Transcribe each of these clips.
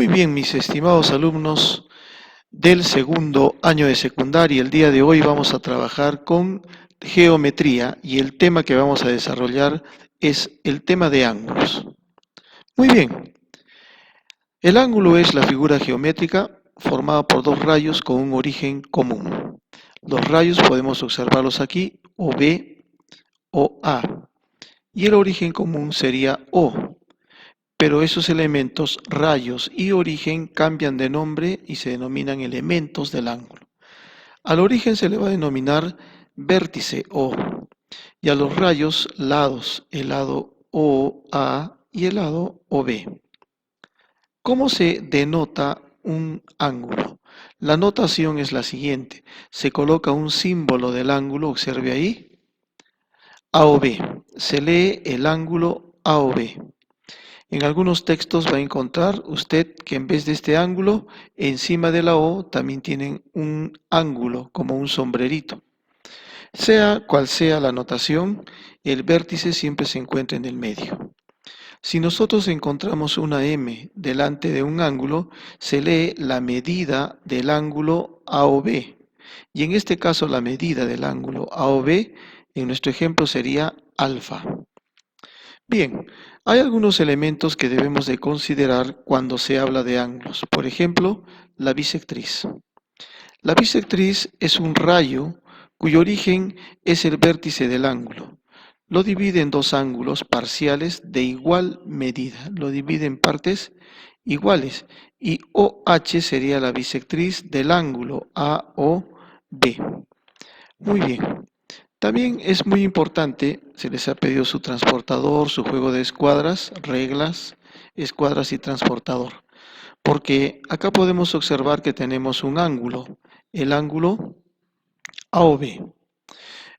Muy bien, mis estimados alumnos del segundo año de secundaria, el día de hoy vamos a trabajar con geometría y el tema que vamos a desarrollar es el tema de ángulos. Muy bien, el ángulo es la figura geométrica formada por dos rayos con un origen común. Los rayos podemos observarlos aquí, o B o A, y el origen común sería O. Pero esos elementos, rayos y origen, cambian de nombre y se denominan elementos del ángulo. Al origen se le va a denominar vértice O y a los rayos lados, el lado OA y el lado OB. ¿Cómo se denota un ángulo? La notación es la siguiente. Se coloca un símbolo del ángulo, observe ahí, AOB. Se lee el ángulo AOB. En algunos textos va a encontrar usted que en vez de este ángulo, encima de la O también tienen un ángulo, como un sombrerito. Sea cual sea la notación, el vértice siempre se encuentra en el medio. Si nosotros encontramos una M delante de un ángulo, se lee la medida del ángulo AOB. Y en este caso la medida del ángulo AOB, en nuestro ejemplo sería alfa. Bien, hay algunos elementos que debemos de considerar cuando se habla de ángulos. Por ejemplo, la bisectriz. La bisectriz es un rayo cuyo origen es el vértice del ángulo. Lo divide en dos ángulos parciales de igual medida. Lo divide en partes iguales. Y OH sería la bisectriz del ángulo AOB. Muy bien. También es muy importante, se les ha pedido su transportador, su juego de escuadras, reglas, escuadras y transportador. Porque acá podemos observar que tenemos un ángulo, el ángulo AOB.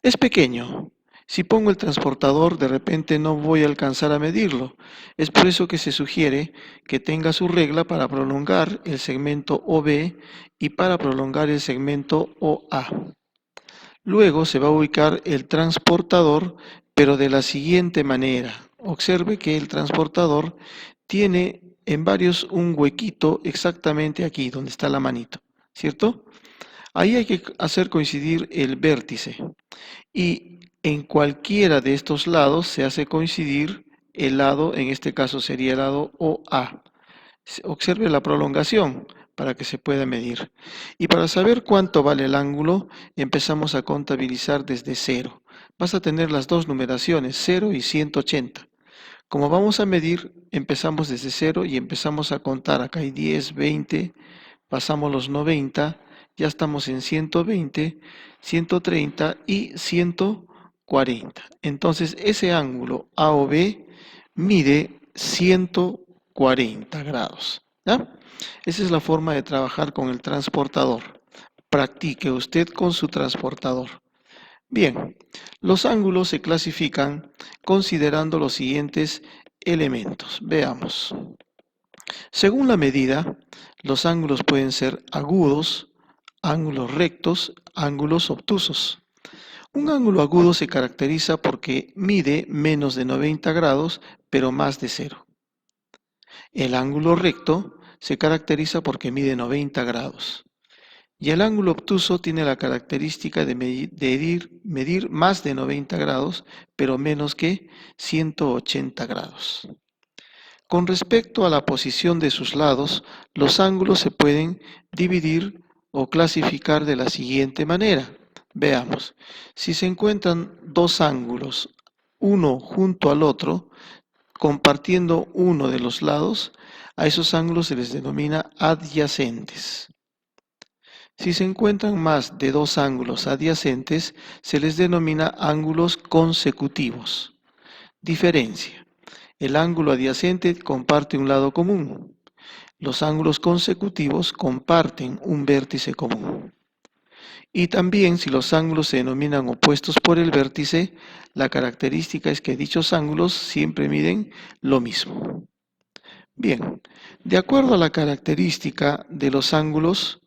Es pequeño. Si pongo el transportador, de repente no voy a alcanzar a medirlo. Es por eso que se sugiere que tenga su regla para prolongar el segmento OB y para prolongar el segmento OA. Luego se va a ubicar el transportador, pero de la siguiente manera. Observe que el transportador tiene en varios un huequito exactamente aquí, donde está la manito, ¿cierto? Ahí hay que hacer coincidir el vértice y en cualquiera de estos lados se hace coincidir el lado, en este caso sería el lado OA. Observe la prolongación para que se pueda medir. Y para saber cuánto vale el ángulo, empezamos a contabilizar desde 0. Vas a tener las dos numeraciones, 0 y 180. Como vamos a medir, empezamos desde 0 y empezamos a contar. Acá hay 10, 20, pasamos los 90, ya estamos en 120, 130 y 140. Entonces ese ángulo AOB mide 140 grados. ¿Ya? Esa es la forma de trabajar con el transportador. Practique usted con su transportador. Bien, los ángulos se clasifican considerando los siguientes elementos. Veamos. Según la medida, los ángulos pueden ser agudos, ángulos rectos, ángulos obtusos. Un ángulo agudo se caracteriza porque mide menos de 90 grados, pero más de 0. El ángulo recto se caracteriza porque mide 90 grados. Y el ángulo obtuso tiene la característica de medir más de 90 grados, pero menos que 180 grados. Con respecto a la posición de sus lados, los ángulos se pueden dividir o clasificar de la siguiente manera. Veamos, si se encuentran dos ángulos, uno junto al otro, compartiendo uno de los lados, a esos ángulos se les denomina adyacentes. Si se encuentran más de dos ángulos adyacentes, se les denomina ángulos consecutivos. Diferencia. El ángulo adyacente comparte un lado común. Los ángulos consecutivos comparten un vértice común. Y también si los ángulos se denominan opuestos por el vértice, la característica es que dichos ángulos siempre miden lo mismo. Bien, de acuerdo a la característica de los ángulos,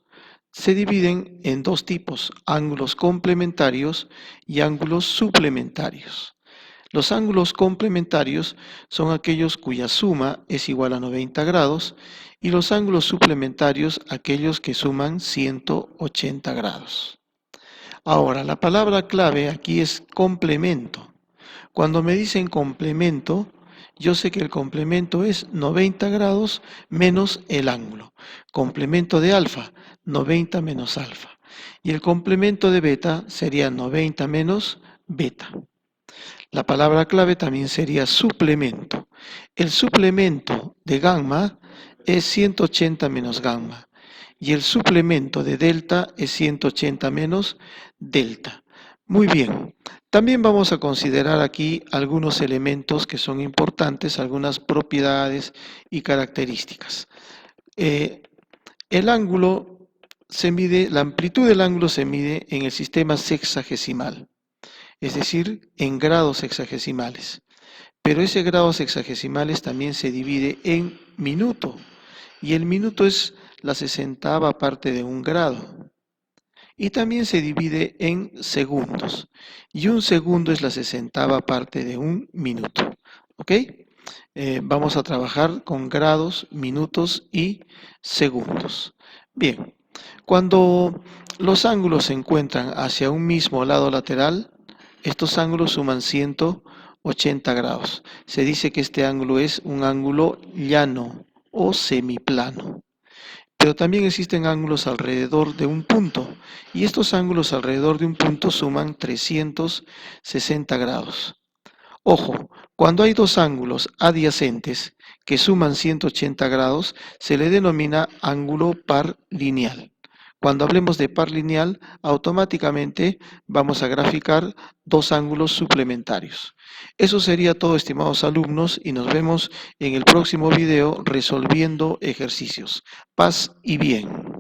se dividen en dos tipos, ángulos complementarios y ángulos suplementarios. Los ángulos complementarios son aquellos cuya suma es igual a 90 grados y los ángulos suplementarios aquellos que suman 180 grados. Ahora, la palabra clave aquí es complemento. Cuando me dicen complemento, yo sé que el complemento es 90 grados menos el ángulo. Complemento de alfa, 90 menos alfa. Y el complemento de beta sería 90 menos beta. La palabra clave también sería suplemento. El suplemento de gamma es 180 menos gamma y el suplemento de delta es 180 menos delta. Muy bien, también vamos a considerar aquí algunos elementos que son importantes, algunas propiedades y características. El ángulo se mide, la amplitud del ángulo se mide en el sistema sexagesimal, es decir, en grados sexagesimales. Pero ese grado sexagesimales también se divide en minuto, y el minuto es la 60ª parte de un grado. Y también se divide en segundos, y un segundo es la 60ª parte de un minuto. ¿Ok? Vamos a trabajar con grados, minutos y segundos. Bien, cuando los ángulos se encuentran hacia un mismo lado lateral, estos ángulos suman 180 grados. Se dice que este ángulo es un ángulo llano o semiplano. Pero también existen ángulos alrededor de un punto, y estos ángulos alrededor de un punto suman 360 grados. Ojo, cuando hay dos ángulos adyacentes que suman 180 grados, se le denomina ángulo par lineal. Cuando hablemos de par lineal, automáticamente vamos a graficar dos ángulos suplementarios. Eso sería todo, estimados alumnos, y nos vemos en el próximo video resolviendo ejercicios. Paz y bien.